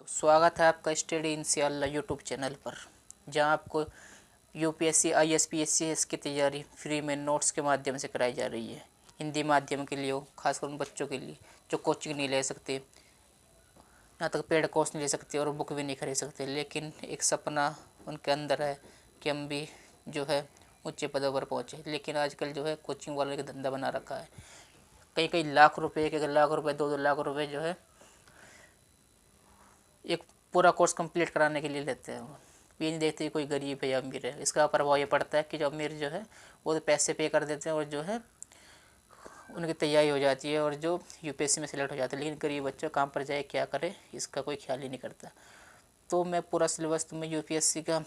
स्वागत है आपका स्टडी इंशाअल्लाह यूट्यूब चैनल पर, जहां आपको यूपीएससी आईएएस की तैयारी फ्री में नोट्स के माध्यम से कराई जा रही है। हिंदी माध्यम के लिए हो, खासकर उन बच्चों के लिए जो कोचिंग नहीं ले सकते, यहाँ तक पेड कोर्स नहीं ले सकते और बुक भी नहीं खरीद सकते, लेकिन एक सपना उनके अंदर है कि हम भी जो है ऊंचे पदों पर पहुँचे। लेकिन आजकल जो है कोचिंग वालों ने धंधा बना रखा है। कई कई लाख रुपए, एक लाख रुपए, 2 लाख रुपए जो है एक पूरा कोर्स कंप्लीट कराने के लिए लेते हैं। ये नहीं देखते कोई गरीब है या अमीर है। इसका प्रभाव ये पड़ता है कि जो अमीर जो है वो तो पैसे पे कर देते हैं और जो है उनकी तैयारी हो जाती है और जो यूपीएससी में सिलेक्ट हो जाते हैं, लेकिन गरीब बच्चा कहाँ पर जाए, क्या करे, इसका कोई ख्याल ही नहीं करता। तो मैं पूरा सिलेबस तुम्हें यूपीएससी का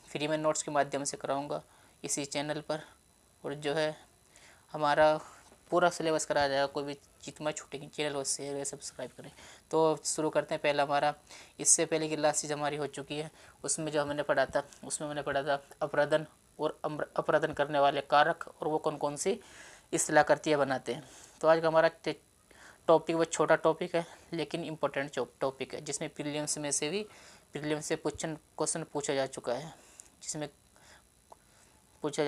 फ्री में नोट्स के माध्यम से कराऊँगा इसी चैनल पर, और जो है हमारा पूरा सिलेबस कराया जाएगा। कोई भी चीज में छूटेगी, चैनल को शेयर सब्सक्राइब करें। तो शुरू करते हैं। पहला हमारा इससे पहले की क्लासेज हमारी हो चुकी है, उसमें जो हमने पढ़ा था अपराधन और अपराधन करने वाले कारक और वो कौन कौन सी इस्तेलाकर्तियाँ बनाते हैं। तो आज का हमारा टॉपिक वो छोटा टॉपिक है लेकिन इम्पोर्टेंट टॉपिक है, जिसमें प्रीलिम्स से क्वेश्चन पूछा जा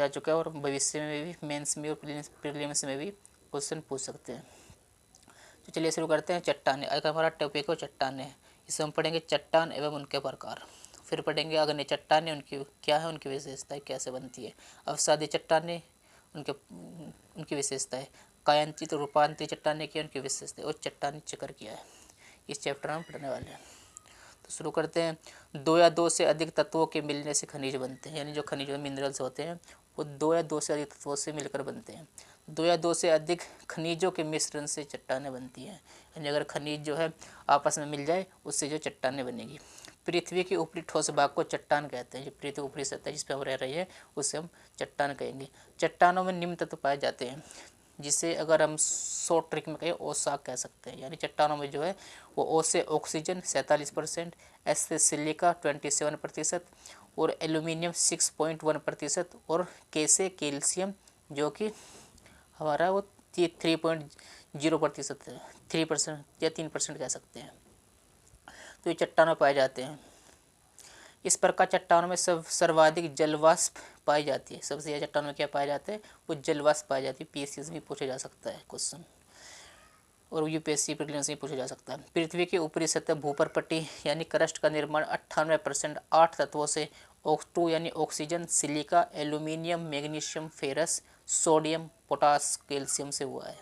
चुका है, और भविष्य में भी मेंस में और प्रीलिम्स में भी क्वेश्चन पूछ सकते हैं। तो चलिए शुरू करते हैं। चट्टानें, आज का हमारा टॉपिक है चट्टानें। इसमें हम पढ़ेंगे चट्टान एवं उनके प्रकार। फिर पढ़ेंगे अग्नि चट्टानें, उनकी क्या है, उनकी विशेषताएं कैसे बनती है। अवसादी चट्टानें, उनकी विशेषताएं। कायांतित रूपांतरित चट्टानें की उनकी विशेषताएं, और चट्टानी चक्र क्या है, इस चैप्टर में हम पढ़ने वाले हैं। तो शुरू करते हैं। 2 या 2 से अधिक तत्वों के मिलने से खनिज बनते हैं, यानी जो खनिज मिनरल्स होते हैं वो 2 या 2 से अधिक तत्वों से मिलकर बनते हैं। 2 या 2 से अधिक खनिजों के मिश्रण से चट्टानें बनती हैं, यानी अगर खनिज जो है आपस में मिल जाए उससे जो चट्टानें बनेगी। पृथ्वी के ऊपरी ठोस भाग को चट्टान कहते हैं। जो पृथ्वी ऊपरी सतह जिस पर हम रह रहे हैं उससे हम चट्टान कहेंगे। चट्टानों में निम्न तत्व पाए जाते हैं, जिसे अगर हम शॉर्ट ट्रिक में कहें ओसाक कह सकते हैं। यानी चट्टानों में जो है वो ओ से ऑक्सीजन 47%, एस से सिलिका 27% और एल्यूमिनियम 6.1% और के से कैल्शियम जो कि हमारा वो 3.0% है, 3% या 3% कह सकते हैं। तो ये चट्टानों पाए जाते हैं। इस प्रकार चट्टानों में सर्वाधिक जलवाष्प पाई जाती है। सबसे ज़्यादा चट्टानों में क्या पाया जाता है, वो जलवाष्प पाई जाती है। पीएससी में पूछा जा सकता है क्वेश्चन, और यूपीएससी प्रीलिम्स में पूछा जा सकता है। पृथ्वी की ऊपरी सतह भूपरपट्टी यानी क्रस्ट का निर्माण 98% 8 तत्वों से O2 यानी oxygen, silica, aluminium, magnesium, ferrous, sodium, potash, calcium से हुआ है।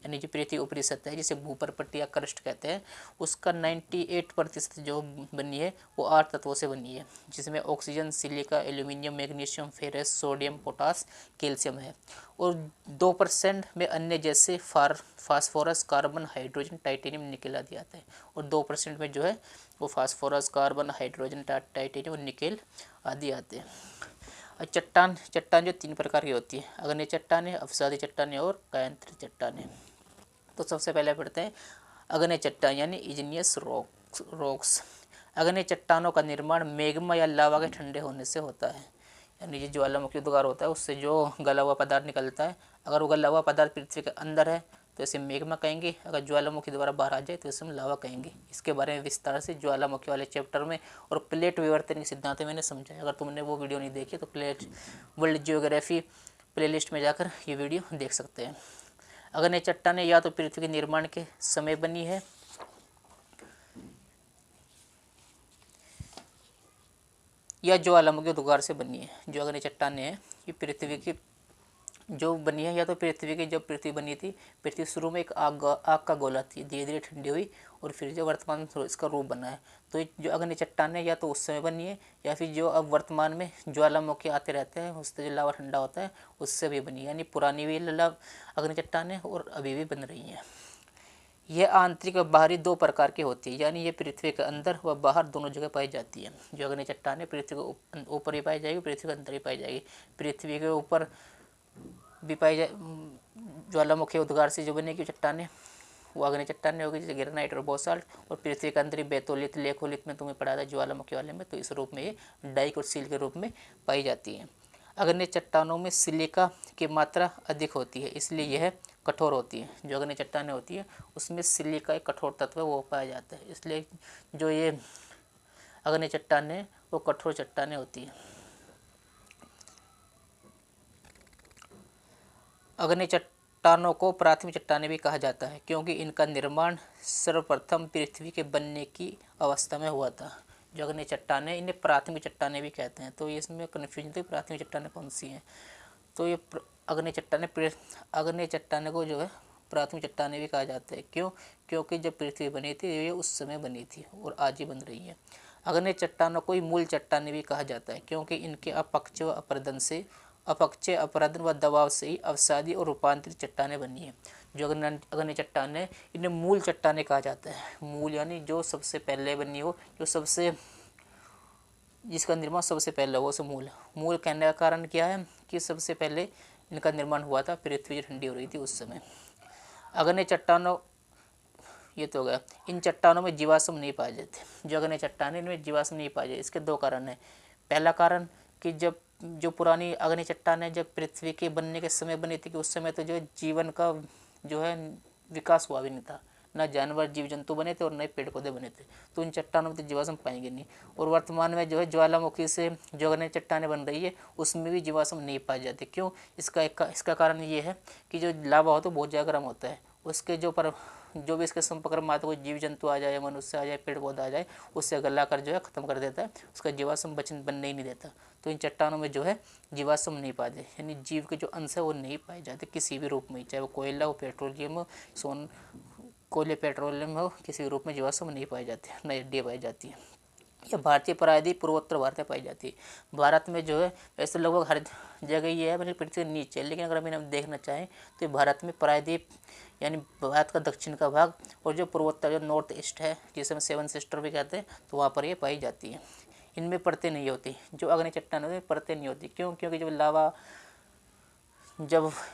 यानी जो पृथ्वी ऊपरी सतह है जिसे भूपरपट्टी या क्रस्ट कहते हैं, उसका 98% जो बनी है वो 8 तत्वों से बनी है, जिसमें oxygen, silica, aluminium, magnesium, ferrous, sodium, potash, calcium है। और 2% में अन्य जैसे phosphorus, carbon, hydrogen, titanium, nickel आदि आते हैं। और 2% में जो है वो फास्फोरस, कार्बन, हाइड्रोजन, टाइटेनियम और निकेल आदि आते हैं। चट्टान जो 3 प्रकार की होती है, अग्नि चट्टानें, अवसादी चट्टानें और कायांतरित चट्टानें। तो सबसे पहले पढ़ते हैं अग्नि चट्टान यानी इग्नियस रॉक्स। अग्नि चट्टानों का निर्माण मैग्मा या लावा के ठंडे होने से होता है, यानी ये ज्वालामुखी उद्गार होता है, उससे जो गला हुआ पदार्थ निकलता है। अगर वो गला हुआ पदार्थ पृथ्वी के अंदर है तो इसे मैग्मा कहेंगे, अगर ज्वालामुखी द्वारा बाहर आ जाए तो इसे हम लावा कहेंगे। इसके बारे में विस्तार से ज्वालामुखी वाले चैप्टर में और प्लेट विवर्तन के सिद्धांत मैंने समझाया। अगर तुमने वो वीडियो नहीं देखी तो प्लेट वर्ल्ड जियोग्राफी प्लेलिस्ट में जाकर ये वीडियो देख सकते हैं। अग्नि चट्टानें या तो पृथ्वी के निर्माण के समय बनी है या ज्वालामुखी उद्गार से बनी है। जो अग्नि चट्टानें हैं ये पृथ्वी की जो बनी है, या तो पृथ्वी की, जब पृथ्वी बनी थी, पृथ्वी शुरू में एक आग का गोला थी, धीरे धीरे ठंडी हुई और फिर जो वर्तमान इसका रूप बना है। तो जो अग्नि चट्टानें या तो उस समय बनी है या फिर जो अब वर्तमान में ज्वालामुखी आते रहते हैं उससे जो लावा ठंडा होता है उससे भी बनी है। यानी पुरानी भी अग्नि चट्टानें और अभी भी बन रही हैं। यह आंतरिक व बाहरी 2 प्रकार की होती है, यानी ये पृथ्वी के अंदर व बाहर दोनों जगह पाई जाती है। जो अग्नि चट्टानें पृथ्वी के ऊपर ही पाई जाएगी, पृथ्वी के अंदर ही पाई जाएगी। पृथ्वी के ऊपर भी पाई जाए ज्वालामुखी उद्गार से जो बनेगी चट्टानें वो अग्नि चट्टानें होगी, जैसे ग्रेनाइट और बासाल्ट। और पृथ्वी के अंदर ही बेतोलित, लेखोलित में तुम्हें पढ़ा था ज्वालामुखी वाले में, तो इस रूप में ये डाइक और सील के रूप में पाई जाती है। अग्नि चट्टानों में सिलिका की मात्रा अधिक होती है, इसलिए यह कठोर होती है। जो अग्नि चट्टानें होती है उसमें सिलिका एक कठोर तत्व वो पाया जाता है, इसलिए जो ये अग्नि चट्टानें वो कठोर चट्टानें होती हैं। अग्नि चट्टानों को प्राथमिक चट्टानें भी कहा जाता है क्योंकि इनका निर्माण सर्वप्रथम पृथ्वी के बनने की अवस्था में हुआ था। जो अग्नि चट्टानें, इन्हें प्राथमिक चट्टानें भी कहते हैं। तो इसमें कन्फ्यूजन थी प्राथमिक चट्टानें कौन सी हैं। तो ये अग्नि चट्टानें को जो है प्राथमिक चट्टानें भी कहा जाता है। क्यों? क्योंकि जब पृथ्वी बनी थी ये उस समय बनी थी और आज ही बन रही है। अग्नि चट्टानों को मूल चट्टानें भी कहा जाता है क्योंकि इनके अपक्षय अपरदन व दबाव से ही अवसादी और रूपांतरित चट्टानें बनी है। जो अग्नि चट्टानें, इन्हें मूल चट्टानें कहा जाता है। मूल यानी जो सबसे पहले बनी हो, जिसका निर्माण सबसे पहले हो, उसे मूल कहने का कारण क्या है कि सबसे पहले इनका निर्माण हुआ था पृथ्वी ठंडी हो रही थी उस समय। अग्नि चट्टानों, ये तो हो गया। इन चट्टानों में जीवाश्म नहीं पाए जाते। जो अग्नि चट्टानें, इनमें जीवाश्म नहीं पाए जाते। इसके दो कारण हैं। पहला कारण कि जो पुरानी अग्नि चट्टानें जब पृथ्वी के बनने के समय बनी थी कि उस समय तो जो जीवन का जो है विकास हुआ भी नहीं था, न जानवर जीव जंतु बने थे और न पेड़ पौधे बने थे। तो इन चट्टानों में तो जीवाश्म पाएंगे नहीं। और वर्तमान में जो है ज्वालामुखी से जो अग्नि चट्टानें बन रही है उसमें भी जीवाश्म नहीं पाए जाते। क्यों? इसका कारण ये है कि जो लावा हो तो बहुत ज़्यादा गर्म होता है, उसके जो भी इसके संपर्क में आता है, कोई जीव जंतु आ जाए, मनुष्य आ जाए, पेड़ पौधा आ जाए, उससे गला कर जो है ख़त्म कर देता है, उसका जीवाश्म बनने ही नहीं देता। तो इन चट्टानों में जो है जीवाश्म नहीं पाते, यानी जीव के जो अंश है वो नहीं पाए जाते किसी भी रूप में, चाहे वो कोयला हो, पेट्रोलियम हो, कोयले पेट्रोलियम हो, किसी भी रूप में जीवाश्म नहीं पाए जाते, न हड्डियाँ पाई जाती हैं। यह भारतीय प्रायद्वीप पूर्वोत्तर भारत में पाई जाती है। भारत में जो है वैसे लगभग हर जगह ये है, मतलब पृथ्वी के नीचे, लेकिन अगर हम देखना चाहें तो भारत में प्रायद्वीप यानी भारत का दक्षिण का भाग और जो पूर्वोत्तर जो नॉर्थ ईस्ट है, जिसे हम सेवन सिस्टर भी कहते हैं, तो वहाँ पर ये पाई जाती है। इनमें परतें नहीं होती। जो अग्नि चट्टान होती है परतें नहीं होती। क्यों? क्योंकि जब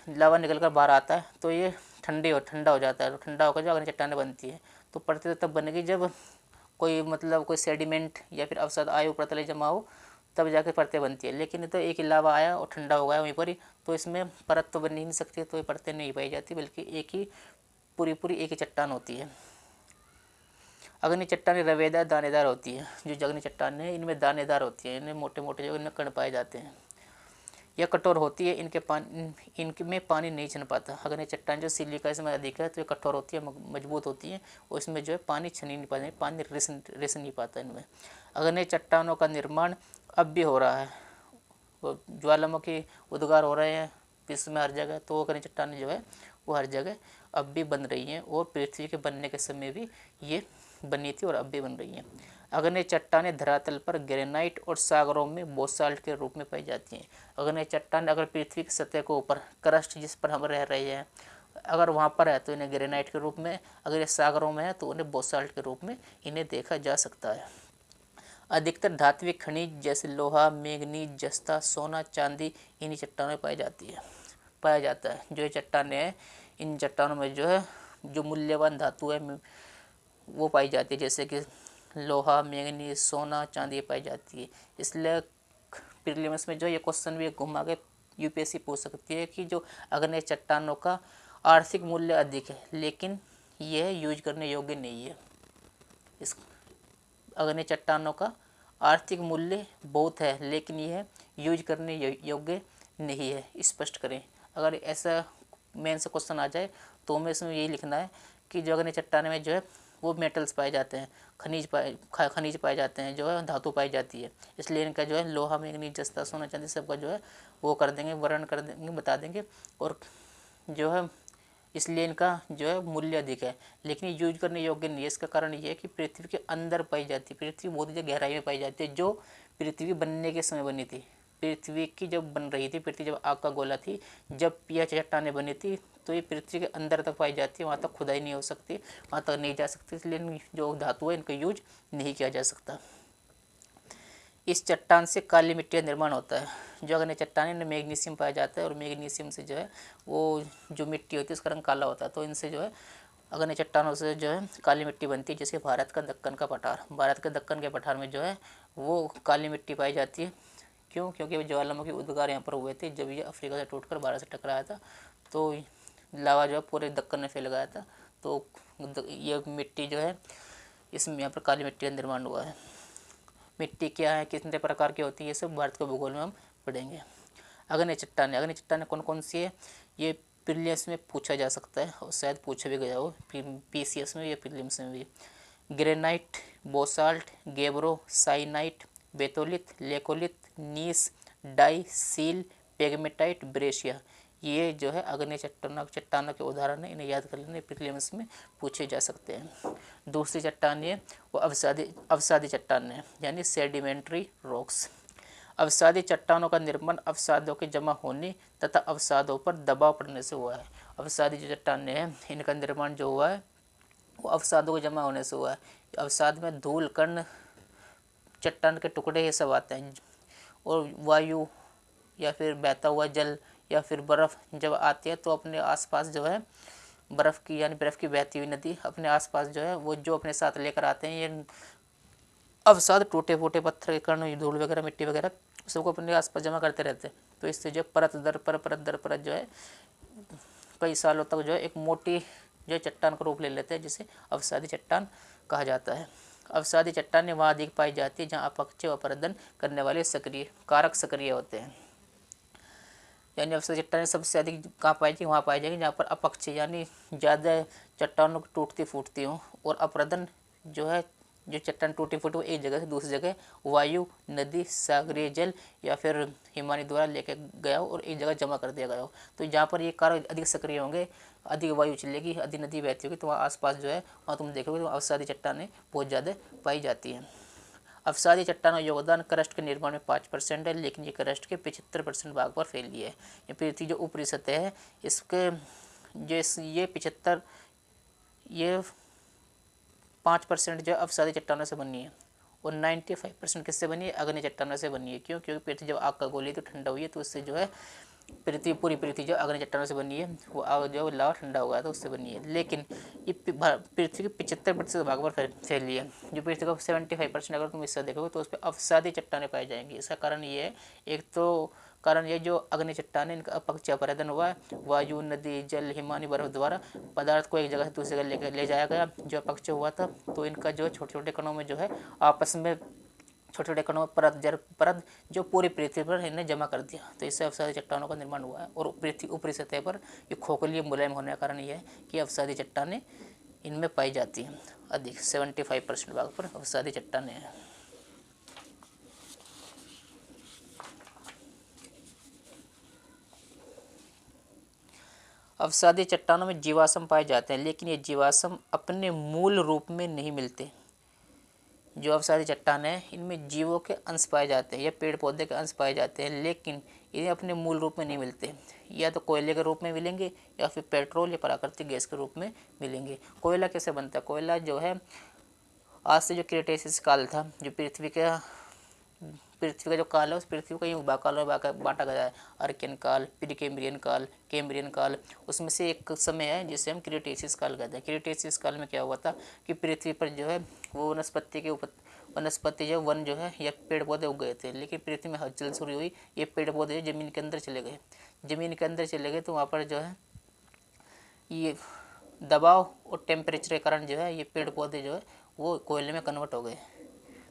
लावा निकल कर बाहर आता है तो ये ठंडा हो जाता है। ठंडा होकर जो अग्नि चट्टानें बनती है, तो परतें तब बनेगी जब कोई सेडिमेंट या फिर अवसाद आयु प्रतल जमा हो, तब जाके परतें बनती है। लेकिन तो एक ही लावा आया और ठंडा हो गया वहीं पर ही, तो इसमें परत तो बन ही नहीं सकती, तो ये परतें नहीं पाई जाती, बल्कि एक ही पूरी एक ही चट्टान होती है। अग्नि चट्टानें रवेदार दानेदार होती है। जो अग्नि चट्टान है इनमें दानेदार होती है, इनमें मोटे मोटे जो इनमें कण पाए जाते हैं। यह कठोर होती है, इनमें पानी नहीं छन पाता। अग्नि चट्टान जो सिलिका इसमें अधिक है तो ये कठोर होती है, मजबूत होती है और इसमें जो है पानी छन ही नहीं पाता, पानी रिस नहीं पाता इनमें। अग्नि चट्टानों का निर्माण अब भी हो रहा है, वो ज्वालामुखी उद्गार हो रहे हैं विश्व में हर जगह, तो अग्नि चट्टानें जो है वो हर जगह अब भी बन रही हैं और पृथ्वी के बनने के समय भी ये बनी थी और अब भी बन रही हैं। अग्नि चट्टानें धरातल पर ग्रेनाइट और सागरों में बोसाल्ट के रूप में पाई जाती हैं। अग्नि चट्टान अगर पृथ्वी की सतह के ऊपर क्रस्ट जिस पर हम रह रहे हैं अगर वहाँ पर है तो इन्हें ग्रेनाइट के रूप में, अगर ये सागरों में है तो उन्हें बोसाल्ट के रूप में इन्हें देखा जा सकता है। अधिकतर धात्विक खनिज जैसे लोहा, मैंगनीज, जस्ता, सोना, चांदी इन्हीं चट्टानों में पाया जाता है। जो ये चट्टानें हैं इन चट्टानों में जो है जो मूल्यवान धातु है वो पाई जाती है, जैसे कि लोहा, मैंगनीज, सोना, चांदी पाई जाती है। इसलिए प्रीलिम्स में जो ये क्वेश्चन भी घुमा के यूपीएससी पूछ सकती है कि जो अग्नि चट्टानों का आर्थिक मूल्य अधिक है लेकिन यह यूज करने योग्य नहीं है। इस अग्नि चट्टानों का आर्थिक मूल्य बहुत है लेकिन यह यूज करने योग्य नहीं है, स्पष्ट करें। अगर ऐसा मेन से क्वेश्चन आ जाए तो हमें इसमें यही लिखना है कि जो अग्नि चट्टान में जो है वो मेटल्स पाए जाते हैं, खनिज पाए जाते हैं, जो है धातु पाई जाती है। इसलिए इनका जो है लोहा, मैंगनीज, जस्ता, सोना, चांदी सबका जो है वो कर देंगे, वर्णन कर देंगे, बता देंगे। और जो है इसलिए इनका जो है मूल्य अधिक है लेकिन यूज करने योग्य नहीं है। इसका कारण ये है कि पृथ्वी के अंदर पाई जाती है, पृथ्वी बहुत ही गहराई में पाई जाती है। जो पृथ्वी बनने के समय बनी थी, पृथ्वी की जब बन रही थी, पृथ्वी जब आग का गोला थी, जब यह चट्टानें बनी थी तो ये पृथ्वी के अंदर तक पाई जाती है, वहाँ तक खुदाई नहीं हो सकती, वहाँ तक नहीं जा सकती, इसलिए जो धातु है इनका यूज नहीं किया जा सकता। इस चट्टान से काली मिट्टी का निर्माण होता है। जो अग्नि चट्टान है इनमें मैग्नीशियम पाया जाता है और मैग्नीशियम से जो है वो जो मिट्टी होती है उसका रंग काला होता है। तो इनसे जो है अग्नि चट्टानों से जो है काली मिट्टी बनती है, जैसे भारत का दक्कन का पठार, भारत के दक्कन के पठार में जो है वो काली मिट्टी पाई जाती है। क्यों? क्योंकि ज्वालामुखी उद्गार यहाँ पर हुए थे जब ये अफ्रीका से टूटकर भारत से टकराया था, तो लावा जो है पूरे दक्कन में फैल गया था, तो ये मिट्टी जो है इसमें यहाँ पर काली मिट्टी का निर्माण हुआ है। मिट्टी क्या है, कितने प्रकार की होती है, ये सब भारत के भूगोल में हम पढ़ेंगे। अग्नि चट्टानें कौन कौन सी है, ये प्रीलिम्स में पूछा जा सकता है और शायद पूछा भी गया हो पीसीएस में या प्रीलिम्स में भी। ग्रेनाइट, बोसाल्ट, गेब्रो, साइनाइट, बेतोलिथ, लेकोलिथ, नीस, डाई, सील, पेगमेटाइट, ब्रेशिया, ये जो है अग्नि चट्टानों के उदाहरण है। इन्हें याद कर लेना, प्रीलिम्स में पूछे जा सकते हैं। दूसरी चट्टान है वो अवसादी चट्टानें यानी सेडिमेंट्री रॉक्स। अवसादी चट्टानों का निर्माण अवसादों के जमा होने तथा अवसादों पर दबाव पड़ने से हुआ है। अवसादी जो चट्टानें हैं इनका निर्माण जो हुआ है वो अवसादों के जमा होने से हुआ है। अवसाद में धूल, कण, चट्टान के टुकड़े ये सब आते हैं, और वायु या फिर बहता हुआ जल या फिर बर्फ़ जब आती है तो अपने आसपास जो है बर्फ़ की बहती हुई नदी अपने आसपास जो है वो जो अपने साथ लेकर आते हैं ये अवसाद, टूटे फूटे पत्थर के कण, धूल वगैरह, मिट्टी वगैरह सबको अपने आसपास जमा करते रहते हैं। तो इससे जो परत दर परत जो है कई सालों तक जो है एक मोटी जो चट्टान का रूप ले लेते हैं, जिसे अवसादी चट्टान कहा जाता है। अवसादी चट्टानें वहाँ अधिक पाई जाती है जहाँ अपक्षय व अपरदन करने वाले सक्रिय होते हैं। यानी अवसादी चट्टानें सबसे अधिक कहाँ पाई जाएगी, वहाँ पाई जाएगी जहाँ पर अपक्षय यानी ज़्यादा चट्टानों की टूटती फूटती हों, और अपरदन जो है जो चट्टान टूटी फूटी वो एक जगह से दूसरी जगह वायु, नदी, सागरीय जल या फिर हिमानी द्वारा लेके गया हो और एक जगह जमा कर दिया गया हो। तो जहाँ पर ये कारक अधिक सक्रिय होंगे, अधिक वायु चलेगी, अधिक नदी बहती होगी, तो वहाँ आसपास जो है वहाँ तुम देखोगे तो अवसादी चट्टानें बहुत ज़्यादा पाई जाती हैं। अवसादी चट्टानों का योगदान क्रस्ट के निर्माण में 5% है, लेकिन ये क्रस्ट के 75% भाग पर फैली है। ये पृथ्वी जो ऊपरी सतह है इसके जो ये 5% जो अवसादी चट्टानों से बनी है, और 95% किससे बनी है, अग्नि चट्टानों से बनी है। क्यों? क्योंकि पृथ्वी जब आग का गोली तो ठंडा हुई है, तो उससे जो है पूरी पृथ्वी जो अग्नि चट्टानों से बनी है वो आग जो लावा ठंडा हुआ है तो उससे बनी है। लेकिन ये पृथ्वी के 75% भाग पर फैली है। जो पृथ्वी का 75% अगर तुम हिस्सा देखोगे तो उस पर अवसादी चट्टानें पाई जाएंगी। इसका कारण ये है, एक तो कारण ये जो अग्नि चट्टानें इनका अपक्षय अपरदन हुआ है, वायु, नदी, जल, हिमानी बर्फ द्वारा पदार्थ को एक जगह से दूसरी जगह ले जाया गया जो अपक्षय हुआ था, तो इनका जो छोटे छोटे कणों में जो है आपस में छोटे छोटे कणों में परत जो पूरी पृथ्वी पर इन्हें जमा कर दिया, तो इससे अवसादी चट्टानों का निर्माण हुआ है। और पृथ्वी ऊपरी सतह पर ये खोखली मुलायम होने का कारण यह है कि अवसादी चट्टानें इनमें पाई जाती हैं अधिक। 75% भाग पर अवसादी चट्टानें हैं। अवसादी चट्टानों में जीवाश्म पाए जाते हैं, लेकिन ये जीवाश्म अपने मूल रूप में नहीं मिलते। जो अवसादी चट्टान है इनमें जीवों के अंश पाए जाते हैं या पेड़ पौधे के अंश पाए जाते हैं, लेकिन इन्हें अपने मूल रूप में नहीं मिलते। या तो कोयले के रूप में मिलेंगे या फिर पेट्रोल या प्राकृतिक गैस के रूप में मिलेंगे। कोयला कैसे बनता है? कोयला जो है आज से जो क्रिटेशियस काल था, जो पृथ्वी का जो काल है उस पृथ्वी को यूँ काल में बांटा गया है। अर्कियन काल, प्रीकेम्ब्रियन काल, कैम्ब्रियन काल, उसमें से एक समय है जिसे हम क्रिटेशियस काल कहते हैं। क्रिटेशियस काल में क्या हुआ था कि पृथ्वी पर जो है वो वनस्पति जो वन जो है या पेड़ पौधे उग गए थे, लेकिन पृथ्वी में हलचल शुरू हुई, ये पेड़ पौधे ज़मीन के अंदर चले गए। तो वहाँ पर जो है ये दबाव और टेम्परेचर के कारण जो है ये पेड़ पौधे जो है वो कोयले में कन्वर्ट हो गए।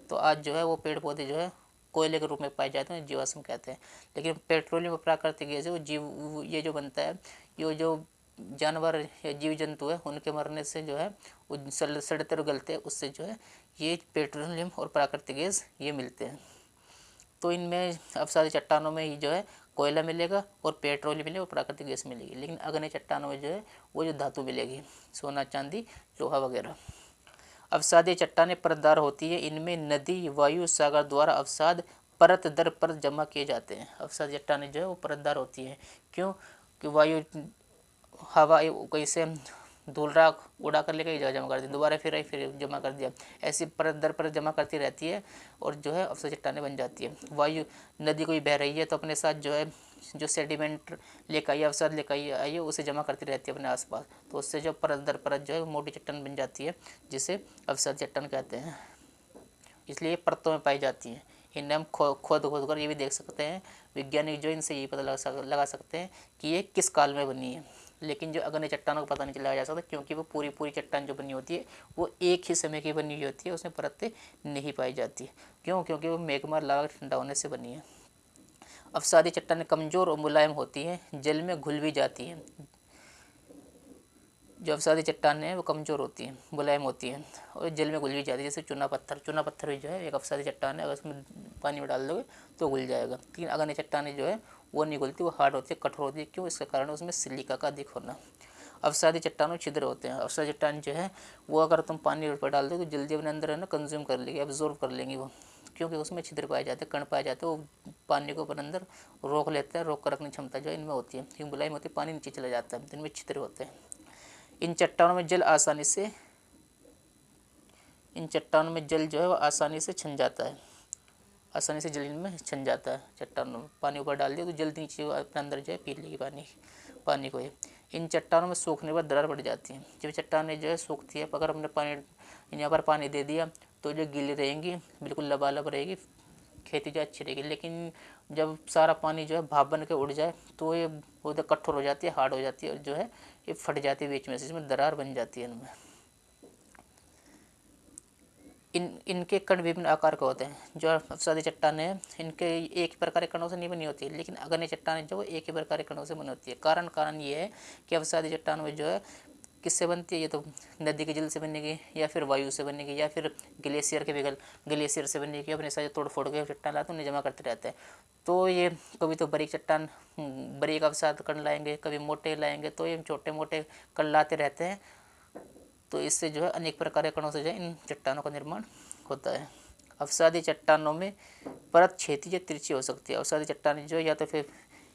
तो आज जो है वो पेड़ पौधे जो है कोयले के रूप में पाए जाते हैं, जीवाश्म कहते हैं। लेकिन पेट्रोलियम प्राकृतिक गैस है वो ये जो बनता है, ये जो जानवर या जीव जंतु है उनके मरने से जो है वो सड़ते और गलते हैं, उससे जो है ये पेट्रोलियम और प्राकृतिक गैस ये मिलते हैं। तो इनमें अवसादी चट्टानों में ही जो है कोयला मिलेगा और पेट्रोलियम मिलेगा और प्राकृतिक गैस मिलेगी। लेकिन अग्नि चट्टानों में जो है वो जो धातु मिलेगी, सोना, चांदी, लोहा वगैरह। अवसादी चट्टानें परतदार होती है। इनमें नदी, वायु, सागर द्वारा अवसाद परत दर परत जमा किए जाते हैं। अवसादी चट्टानें जो है वो परतदार होती हैं। क्यों? कि वायु हवा कैसे धूल राख उड़ा कर लेकर जगह जमा कर दी, दोबारा फिर आई फिर जमा कर दिया, ऐसी परत दर परत जमा करती रहती है और जो है अवसादी चट्टानें बन जाती है। वायु नदी कोई बह रही है तो अपने साथ जो है जो सेडिमेंट लेकर आई, अवसाद लेकर आई है, उसे जमा करती रहती है अपने आसपास, तो उससे जो परत दर परत जो है मोटी चट्टान बन जाती है, जिसे अवसादी चट्टान कहते हैं। इसलिए ये परतों में पाई जाती हैं। इन्हें हम खोद कर ये भी देख सकते हैं, वैज्ञानिक जो इनसे यही पता लगा सकते हैं कि ये किस काल में बनी है। लेकिन जो अगन्य चट्टानों को पता नहीं चलाया जा सकता, क्योंकि वो पूरी पूरी चट्टान जो बनी होती है वो एक ही समय की बनी हुई होती है, उसमें परतें नहीं पाई जाती। क्यों? क्योंकि वो मैग्मा लावा ठंडा होने से बनी है। अवसादी चट्टानें कमज़ोर और मुलायम होती हैं, जल में घुल भी जाती हैं। जो अवसादी चट्टानें हैं वो कमज़ोर होती हैं, मुलायम होती हैं और जल में घुल भी जाती है। जैसे चूना पत्थर भी जो है एक अवसादी चट्टान है, अगर उसमें पानी में डाल दोगे तो घुल जाएगा। लेकिन अगन्य चट्टानें जो है वो नहीं घुलती, वो हार्ड होती है, कठोर होती है। क्यों? इसका कारण उसमें सिलिका का अधिक होना। अवसादी चट्टानों में छिद्र होते हैं। अवसादी चट्टान जो है वो अगर तुम पानी पर डाल दो तो जल्दी अपने अंदर है ना कंज्यूम कर लेगी, एब्जॉर्ब कर लेंगी वो, क्योंकि उसमें छिद्र पाए जाते हैं, कण पाए जाते हैं, वो पानी को ऊपर अंदर रोक लेते हैं। रोक कर रखने की क्षमता जो है इनमें होती है, क्योंकि मुलायम होती है, पानी नीचे चला जाता है, इनमें छिद्र होते हैं। इन चट्टानों में जल जो है वो आसानी से छन जाता है, आसानी से जल इनमें छन जाता है। चट्टानों में पानी ऊपर डाल दिया तो जल्दी नीचे अपने अंदर जो है पी लेगी पानी को। इन चट्टानों में सूखने पर दरार पड़ जाती है। जब चट्टानें जो है सूखती है, अगर हमने पानी यहाँ पर पानी दे दिया तो जो गीली रहेंगी, बिल्कुल लबालब रहेगी, खेती जो अच्छी रहेगी। लेकिन जब सारा पानी जो है भाप बन के उड़ जाए तो ये बहुत कठोर हो जाती है, हार्ड हो जाती है और जो है ये फट जाती है बीच में से, इसमें दरार बन जाती है इनमें। इनके कण विभिन्न आकार के होते हैं। जो अवसादी चट्टानें हैं इनके एक ही प्रकार के कणों से नहीं बनी होती, लेकिन अगन्य चट्टानें जो एक ही प्रकार के कणों से बनी होती है। कारण ये है कि अवसादी चट्टानों में जो है किससे बनती है, ये तो नदी के जल से बनेगी, या फिर वायु से बनेगी, या फिर ग्लेशियर से बनेगी। अपने साथ तोड़ फोड़ के चट्टान लाते उन्हें जमा करते रहते हैं। तो ये कभी तो बारीक अवसाद कण लाएंगे, कभी मोटे लाएंगे, तो ये छोटे मोटे कण लाते रहते हैं। तो इससे जो है अनेक प्रकार के कणों से जो है इन चट्टानों का निर्माण होता है। अवसादी चट्टानों में परत क्षैतिज या तिरछी हो सकती है। अवसादी चट्टानें जो है या तो फिर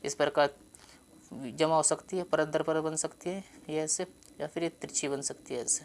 इस प्रकार जमा हो सकती है, परत दर परत बन सकती है ये ऐसे, या फिर ये तिरछी बन सकती है ऐसे,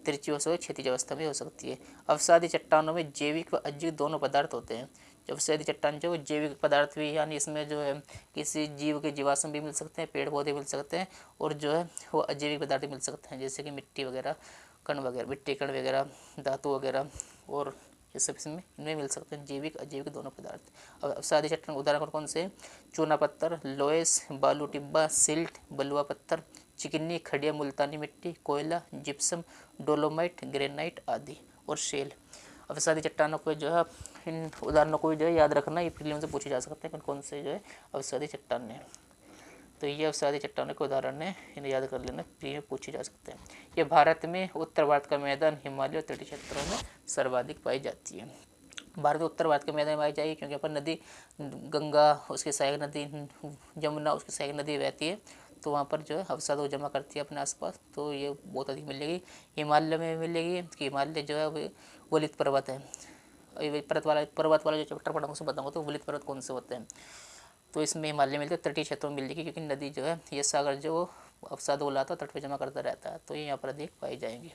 तिरछी हो सकती है, क्षैतिज अवस्था में हो सकती है। अवसादी चट्टानों में जैविक व अजैविक दोनों पदार्थ होते हैं। जब अवसादी चट्टान जो है जैविक पदार्थ भी, यानी इसमें जो है किसी जीव के जीवाश्म भी मिल सकते हैं, पेड़ पौधे मिल सकते हैं, और जो है वो अजैविक पदार्थ भी मिल सकते हैं, जैसे कि मिट्टी कण वगैरह, धातु वगैरह, और ये सब इनमें मिल सकते हैं, जैविक अजैविक दोनों पदार्थ। अब अवसादी चट्टान उदाहरण कौन से? चूना पत्थर, लोएस, बालू टिब्बा, सिल्ट, बलुआ पत्थर, चिकनी, खड़िया मुल्तानी मिट्टी, कोयला, जिप्सम, डोलोमाइट, ग्रेनाइट आदि, और शेल। अवसादी चट्टानों को जो है इन उदाहरणों को जो है याद रखना, ये प्रीलिम से पूछे जा सकते हैं कौन से जो है अवसादी चट्टान है। तो ये अवसादी चट्टानों के उदाहरण है, इन्हें याद कर लेना, प्रीलिम पूछे जा सकते हैं। ये भारत में उत्तर भारत का मैदान, हिमालय और तटीय क्षेत्रों में सर्वाधिक पाई जाती है। भारत उत्तर भारत के मैदान में पाई जाएगी, क्योंकि अपन नदी गंगा, उसकी सहायक नदी जमुना, उसकी सहायक नदी बहती है, तो वहाँ पर जो है अवसाद वो जमा करती है अपने आसपास, तो ये बहुत अधिक मिलेगी। हिमालय में मिलेगी कि हिमालय जो है वो वलित पर्वत है। पर्वत वाला जो चैप्टर पढ़ाऊंगा उसमें बताऊंगा तो वलित पर्वत कौन से होते हैं, तो इसमें हिमालय मिलते हैं। तटीय क्षेत्रों में मिलेगी, क्योंकि नदी जो है ये सागर जो अवसाद लाता है तट पर जमा करता रहता है, तो ये यहाँ पर अधिक पाई जाएंगी।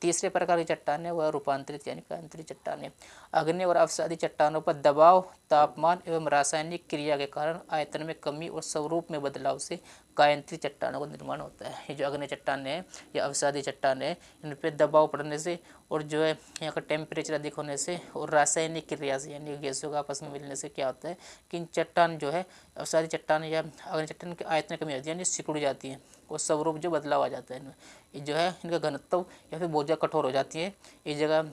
तीसरे प्रकार की चट्टान है वह रूपांतरित यानी कायांतरित चट्टान है। अग्नि और अवसादी चट्टानों पर दबाव, तापमान एवं रासायनिक क्रिया के कारण आयतन में कमी और स्वरूप में बदलाव से कायांतरित चट्टानों का निर्माण होता है। ये जो अग्नि चट्टान है या अवसादी चट्टान है, इन पर दबाव पड़ने से और जो है यहाँ का टेम्परेचर अधिक होने से और रासायनिक क्रिया से यानी गैसों का आपस में मिलने से क्या होता है कि इन चट्टान जो है अवसादी चट्टान या अग्नि चट्टान की आयतन कमी होती है, यानी सिकुड़ जाती है और स्वरूप जो बदलाव आ जाता है इनमें। ये जो है इनका घनत्व या फिर बहुत ज़्यादा कठोर हो जाती है, इस जगह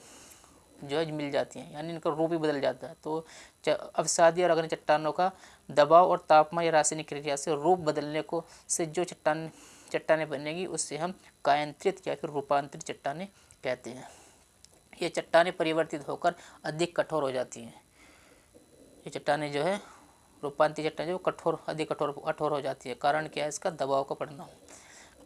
जो है मिल जाती हैं, यानी इनका रूप ही बदल जाता है। तो अवसादी और अग्नि चट्टानों का दबाव और तापमान या रासायनिक क्रिया से रूप बदलने को से जो चट्टानें बनेगी उससे हम कायांतरित या फिर रूपांतरित चट्टानें कहते हैं। ये चट्टानें परिवर्तित होकर अधिक कठोर हो जाती हैं। ये चट्टानें जो है रूपांतरित चट्टानें जो अधिक कठोर हो जाती है। कारण क्या है? इसका दबाव का पड़ना।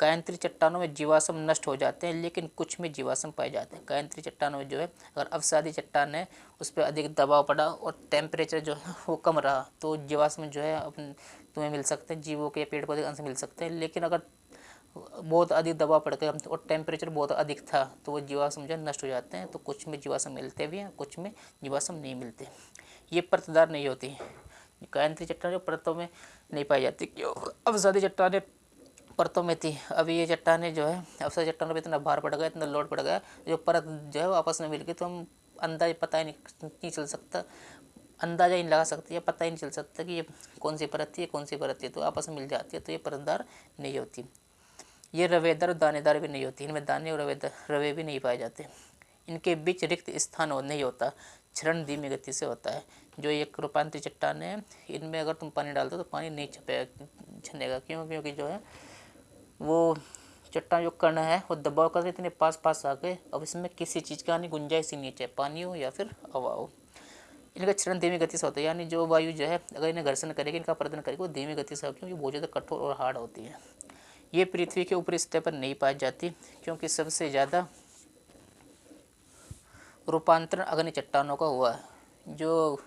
कायांतरित चट्टानों में जीवाश्म नष्ट हो जाते हैं, लेकिन कुछ में जीवाश्म पाए जाते हैं। कायांतरित चट्टानों में जो है अगर अवसादी चट्टान है उस पर अधिक दबाव पड़ा और टेम्परेचर जो है वो कम रहा तो जीवाश्म जो है अपन तुम्हें मिल सकते हैं, जीवों के पेड़ पौधे अंश मिल सकते हैं। लेकिन अगर बहुत अधिक दबाव पड़ गया और टेम्परेचर बहुत अधिक था तो वो जीवाश्म जो नष्ट हो जाते हैं। तो कुछ में जीवाश्म मिलते भी हैं, कुछ में जीवाश्म नहीं मिलते। ये परतदार नहीं होती। कायांतरित चट्टानें परतों में नहीं पाई जाती, क्यों? अवसादी चट्टानें परतों में थी। अभी ये चट्टानें जो है अवसादी चट्टानों पर इतना भार पड़ गया, इतना लोड पड़ गया, जो परत जो है वो आपस में मिल गई तो हम अंदाज पता ही नहीं चल सकता, अंदाज़ा ही नहीं लगा सकती है, पता ही नहीं चल सकता कि ये कौन सी परत थी, कौन सी परत थी, तो आपस में मिल जाती है, तो ये परतदार नहीं होती। ये रवेदार और दानेदार भी नहीं होती, इनमें दाने और रवे भी नहीं पाए जाते। इनके बीच रिक्त स्थान नहीं होता, क्षरण धीमी गति से होता है। जो एक रूपांतरी चट्टान है, इनमें अगर तुम पानी डाल दो तो पानी नहीं छनेगा, क्यों? क्योंकि जो है वो चट्टान जो कण है वो दबाव कर इतने पास पास आ गए, अब इसमें किसी चीज़ का नहीं गुंजाइश ही नहीं, चाहे पानी हो या फिर हवा हो। इनका क्षरण धीमी गति से होता है, यानी जो वायु जो है अगर इन्हें घर्षण करेगी, इनका प्रदन करेगी, वो धीमी गति से होगी, क्योंकि बहुत ज़्यादा कठोर और हार्ड होती है। ये पृथ्वी के ऊपरी सतह पर नहीं पाई जाती, क्योंकि सबसे ज़्यादा रूपांतरण अग्नि चट्टानों का हुआ है। जो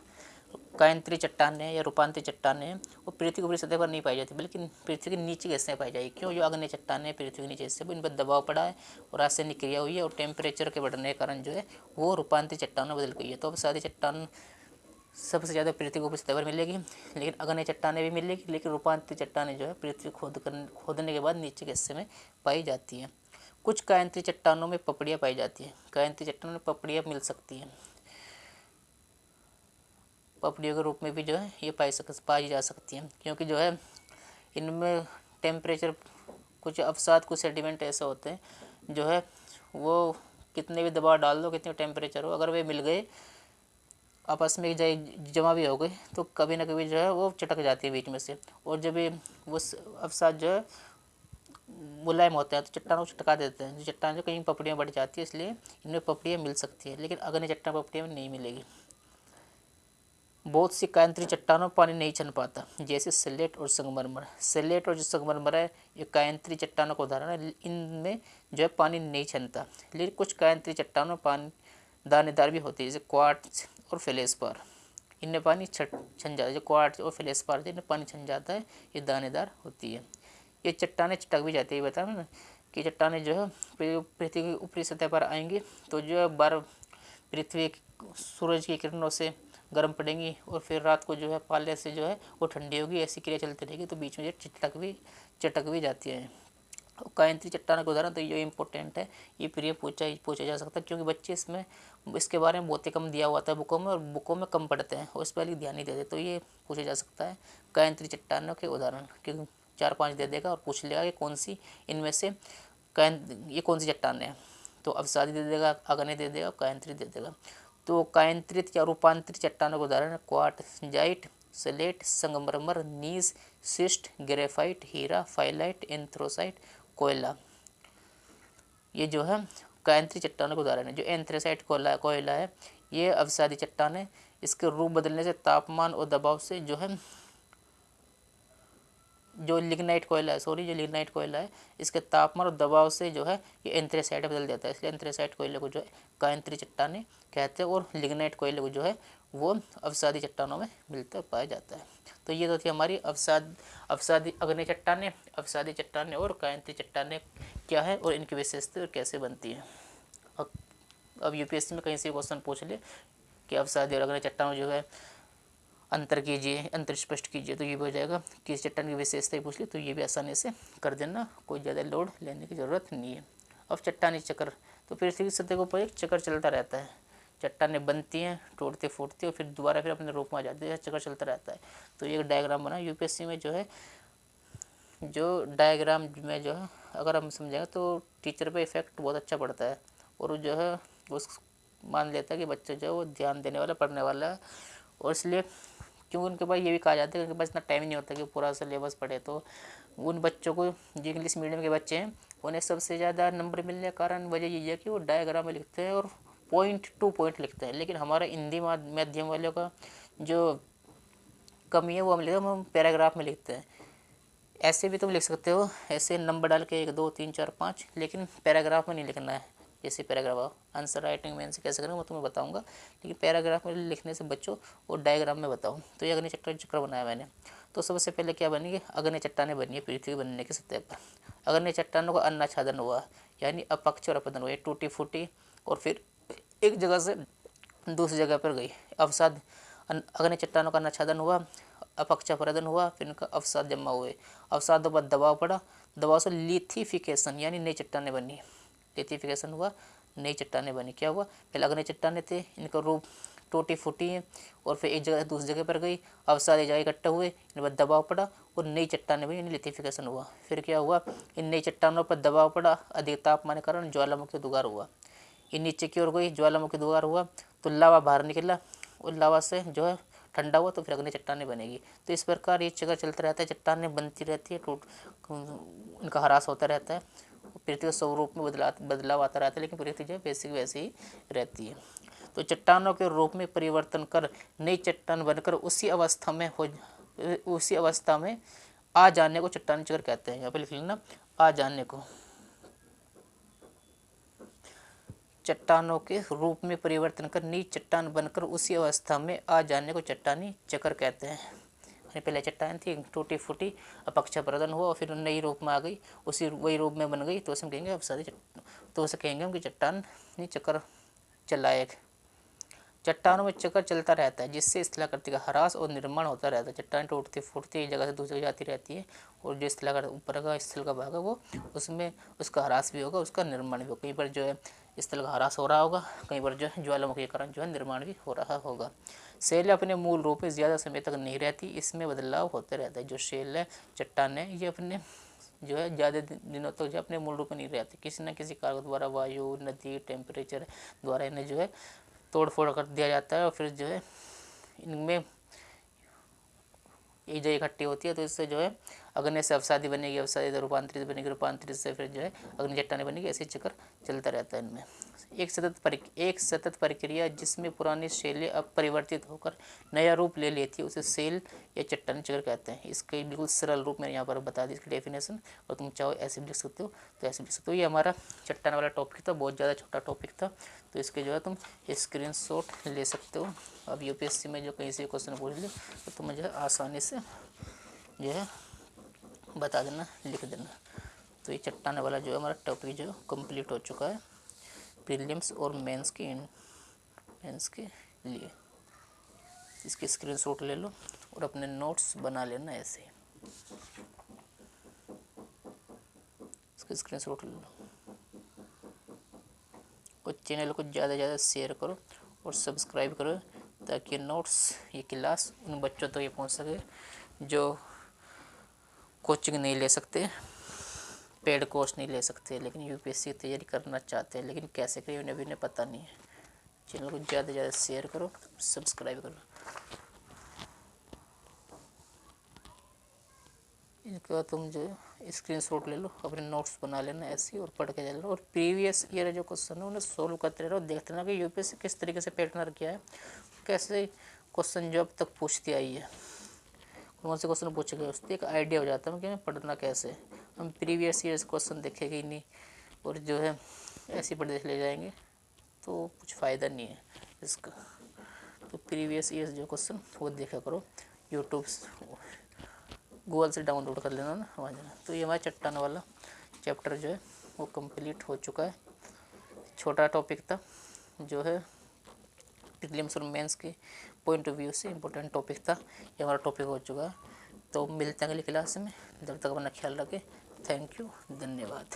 कायंत्री चट्टान है या रूपांतरी चट्टान है, वो पृथ्वी की ऊपरी सतह पर नहीं पाई जाती, बल्कि पृथ्वी के नीचे के हिस्से में पाई जाएगी। क्यों? जो अग्नि चट्टान है पृथ्वी के नीचे हिस्से पर, इन पर दबाव पड़ा है और रासायनिक क्रिया हुई है, और टेम्परेचर के बढ़ने के कारण जो है वो रूपांतरी चट्टान में बदल गई है। तो अब सारी चट्टान सबसे ज़्यादा पृथ्वी के ऊपरी सतह पर मिलेगी, लेकिन अग्नि चट्टानें भी मिलेगी, लेकिन रूपांतरी चट्टानें जो है पृथ्वी खोदने के बाद नीचे के हिस्से में पाई जाती है। कुछ कायंत्री चट्टानों में पपड़ियाँ पाई जाती हैं। कायंत्री चट्टानों में पपड़ियाँ मिल सकती हैं, पपड़ियों के रूप में भी जो है ये पाई जा सकती हैं, क्योंकि जो है इनमें टेम्परेचर, कुछ अवसाद, कुछ सेडिमेंट ऐसे होते हैं जो है वो कितने भी दबाव डाल दो, कितने टेम्परेचर हो, अगर वे मिल गए आपस में जमा भी हो गए तो कभी ना कभी जो है वो चटक जाती है बीच में से, और जब ये वो अवसाद जो है मुलायम होता है तो चट्टानों को चटका देते हैं। जो चट्टान जो कहीं पपड़ियाँ बढ़ जाती है, इसलिए इनमें पपड़ियाँ मिल सकती है, लेकिन अग्नि चट्टान पपड़ियाँ में नहीं मिलेगी। बहुत सी कायंत्री चट्टानों में पानी नहीं छन पाता, जैसे सिलेट और संगमरमर। सिलेट और जो संगमरमर है ये कायंत्री चट्टानों का उदाहरण है, इनमें जो है पानी नहीं छनता। लेकिन कुछ कायंत्री चट्टानों पानी दानेदार भी होती है, जैसे क्वार्ट्ज और फेलेस्पार, इनमें पानी छन जाता है। जो क्वार्ट्ज और फेलेस्पार है इनमें पानी छन जाता है, ये दानेदार होती है। ये चट्टानें चटक भी जाती है, बताया ना कि चट्टानें जो है पृथ्वी की ऊपरी सतह पर आएंगी तो जो है बर्फ पृथ्वी सूरज की किरणों से गर्म पड़ेंगी, और फिर रात को जो है पाले से जो है वो ठंडी होगी, ऐसी क्रिया चलती रहेगी, तो बीच में जो चटक भी जाती है। कायंत्री चट्टान का उदाहरण तो ये इम्पोर्टेंट है, ये प्रिय पूछा जा सकता है, क्योंकि बच्चे इसके बारे में बहुत ही कम दिया हुआ था बुकों में, और बुकों में कम पढ़ते हैं और इस पर ध्यान नहीं देते, तो ये पूछा जा सकता है कायंत्री चट्टानों के उदाहरण, क्योंकि 4-5 दे देगा और पूछ लेगा कि कौन सी इनमें से ये कौन सी चट्टान है, तो अवसादी दे देगा, अग्नि दे देगा, कायंत्री दे देगा। तो कायंत्रित या रूपांतरित चट्टानों का उदाहरण है क्वार्ट्जाइट, स्लेट, संगमरमर, नीस, सिस्ट, ग्रेफाइट, हीरा, फाइलाइट, एंथ्रोसाइट, कोयला। ये जो है कायंत्री चट्टानों का उदाहरण है। जो एंथ्रोसाइट कोयला है ये अवसादी चट्टान है, इसके रूप बदलने से तापमान और दबाव से जो है जो लिग्नाइट कोयला है इसके तापमान और दबाव से जो है ये एंथ्रेसाइट बदल जाता है, इसलिए एंथ्रेसाइट कोयले को जो है कायंत्री चट्टानें कहते हैं, और लिग्नाइट कोयले को जो है वो अवसादी चट्टानों में मिलता पाया जाता है। तो ये तो थी हमारी अवसादी अग्नि चट्टानें, अवसादी चट्टानें और कायंत्री चट्टानें क्या है और इनकी विशेषता कैसे बनती है। अब यूपीएससी में कहीं से क्वेश्चन पूछ ले कि अवसादी और अग्नि चट्टानों जो है अंतर कीजिए, अंतर स्पष्ट कीजिए, तो ये भी हो जाएगा। किस चट्टान की विशेषता पूछ ली तो ये भी आसानी से कर देना, कोई ज़्यादा लोड लेने की ज़रूरत नहीं है। अब चट्टानी चक्र, तो पृथ्वी की सतह के ऊपर एक चक्कर चलता रहता है, चट्टानें बनती हैं, टूटती फूटती और फिर दोबारा फिर अपने रूप में आ जाती है, चक्कर चलता रहता है। तो ये एक डायग्राम बना यूपीएससी में, जो है जो डायग्राम में जो है अगर हम समझेंगे तो टीचर पे इफेक्ट बहुत अच्छा पड़ता है, और जो है उस मान लेता है कि बच्चे जो है वो ध्यान देने वाला, पढ़ने वाला है, और इसलिए क्योंकि उनके पास ये भी कहा जाता है कि उनके पास इतना टाइम नहीं होता कि पूरा सिलेबस पढ़े, तो उन बच्चों को जो इंग्लिश मीडियम के बच्चे हैं उन्हें सबसे ज़्यादा नंबर मिलने का कारण वजह यही है कि वो डायग्राम में लिखते हैं और पॉइंट टू पॉइंट लिखते हैं। लेकिन हमारा हिंदी माध्यम वालों का जो कमी है वो हम पैराग्राफ में लिखते हैं। ऐसे भी तुम लिख सकते हो, ऐसे नंबर डाल के 1 2 3 4 5, लेकिन पैराग्राफ में नहीं लिखना है। जैसे पैराग्राफ आंसर राइटिंग में से कैसे करें वो तुम्हें बताऊंगा, लेकिन पैराग्राफ में लिखने से बच्चों और डायग्राम में बताऊँ। तो ये अग्नि चक्र बनाया मैंने। तो सबसे पहले क्या बनेगी, अग्नि चट्टानें बनी है पृथ्वी बनने की सतह पर। अग्नि चट्टानों का अन्नाच्छादन हुआ, यानी अपक्ष और अपदन हुआ, टूटी फूटी और फिर एक जगह से दूसरी जगह पर गई। अवसाद, अग्नि चट्टानों का अन्नाच्छादन हुआ, अपक्ष अपरदन हुआ, फिर इनका अवसाद जमा हुए, अवसादों पर दबाव पड़ा, दबाव से लिथिफिकेशन यानी नई चट्टानें बनी, लिथिफिकेशन हुआ, नई चट्टानें बनी। क्या हुआ, पहले अग्नि चट्टानें थे, इनका रूप टूटी फूटी हैं और फिर एक जगह से दूसरी जगह पर गई, अवसाद एक जगह इकट्ठा हुए, इन पर दबाव पड़ा और नई चट्टानें बनी, लिथिफिकेशन हुआ। फिर क्या हुआ, इन नई चट्टानों पर दबाव पड़ा, अधिक तापमान के कारण ज्वालामुखी उद्गार हुआ। ये नीचे की ओर गई, ज्वालामुखी उद्गार हुआ तो लावा बाहर निकला और लावा से जो है ठंडा हुआ तो फिर अग्नि चट्टानें बनेगी। तो इस प्रकार ये चक्कर चलता रहता है, चट्टानें बनती रहती है, इनका ह्रास होता रहता है, पृथ्वी के स्वरूप में बदलाव आता रहता है, लेकिन पृथ्वी जो है बेसिक वैसे ही रहती है। तो चट्टानों के रूप में परिवर्तन कर नई चट्टान बनकर उसी अवस्था में आ जाने को चट्टान चक्र कहते हैं। यहाँ पे लिख लेना, आ जाने को। चट्टानों के रूप में परिवर्तन कर नई चट्टान बनकर उसी अवस्था में आ जाने को चट्टानी चक्र कहते हैं। पहले चट्टान थी, टूटी फूटी, अपक्षा प्रदन हुआ और फिर नई रूप में आ गई, उसी वही रूप में बन गई तो उसे कहेंगे अवसादी, तो उसे कहेंगे हम कि चट्टानी चक्र चला एक। चट्टानों में चक्कर चलता रहता है जिससे स्थलाकृति का ह्रास और निर्माण होता रहता है। चट्टान टूटती फूटती एक जगह से दूसरी जगह जाती रहती है और जो स्थलाकृति ऊपर का स्थल का भाग है वो उसमें उसका ह्रास भी होगा, उसका निर्माण भी होगा। कहीं पर जो है स्थल का ह्रास हो रहा होगा, कहीं पर जो है ज्वालामुखी के कारण जो है निर्माण भी हो रहा होगा। शैल अपने मूल रूप में ज़्यादा समय तक नहीं रहती, इसमें बदलाव होते रहता है। जो शैल है, चट्टान है, ये अपने जो है ज़्यादा दिनों तक जो अपने मूल रूप में नहीं रहती, किसी न किसी कारक द्वारा, वायु, नदी, टेम्परेचर द्वारा इन्हें जो है तोड़ फोड़ कर दिया जाता है और फिर जो है इनमें एक जगह इकट्ठी होती है तो इससे जो है अग्नि से अवसादी बनेगी, अवसादी से रूपांतरित बनेगी, रूपांतरित से फिर जो है अग्नि चट्टानें बनेगी। ऐसे चक्कर चलता रहता है इनमें। एक सतत प्रक्रिया जिसमें पुरानी शैलें अब परिवर्तित होकर नया रूप ले लेती है उसे शैल या चट्टानी चक्र कहते हैं। इसके बिल्कुल सरल रूप में यहाँ पर बता दी इसकी डेफिनेशन, और तुम चाहो ऐसे भी लिख सकते हो तो ऐसे भी लिख सकते हो। ये हमारा चट्टान वाला टॉपिक था, बहुत ज़्यादा छोटा टॉपिक था, तो इसके जो है तुम स्क्रीनशॉट ले सकते हो। अब यूपीएससी में जो कहीं से क्वेश्चन पूछ ले तो तुम जो है आसानी से जो है बता देना, लिख देना। तो ये चट्टान वाला जो है हमारा टॉपिक जो कंप्लीट हो चुका है प्रीलिम्स और मेंस के लिए। इसकी स्क्रीनशॉट ले लो और अपने नोट्स बना लेना ऐसे ही। इसकी स्क्रीनशॉट ले लो और चैनल को ज़्यादा से ज़्यादा शेयर करो और सब्सक्राइब करो ताकि नोट्स, ये क्लास उन बच्चों तक ये पहुंच सके जो कोचिंग नहीं ले सकते, पेड कोर्स नहीं ले सकते, लेकिन यूपीएससी की तैयारी करना चाहते हैं, लेकिन कैसे करें उन्हें भी पता नहीं है। चैनल को ज़्यादा से ज़्यादा शेयर करो, सब्सक्राइब करो। इनका तुम जो स्क्रीनशॉट ले लो, अपने नोट्स बना लेना ऐसे और पढ़ के चलना। और प्रीवियस ईयर जो क्वेश्चन है उन्हें सोल्व करते रहो, देखते रहना कि यूपीएससी किस तरीके से पैटर्न किया है, कैसे क्वेश्चन जो अब तक पूछती आई है, कौन से क्वेश्चन पूछे गए, उससे एक आइडिया हो जाता है कि पढ़ना कैसे। हम प्रीवियस ईयर क्वेश्चन देखेंगे ही नहीं और जो है ऐसे पढ़ देख ले जाएंगे तो कुछ फ़ायदा नहीं है इसका। तो प्रीवियस ईयर जो क्वेश्चन वो देखा करो, यूट्यूब गूगल से डाउनलोड कर लेना ना, वहाँ जाना। तो ये हमारा चट्टान वाला चैप्टर जो है वो कंप्लीट हो चुका है। छोटा टॉपिक था जो है प्रीलिम्स और मेंस के पॉइंट ऑफ व्यू से इम्पोर्टेंट टॉपिक था, ये हमारा टॉपिक हो चुका है। तो मिलते हैं अगली क्लास में, जब तक अपना ख्याल रखें। थैंक यू, धन्यवाद।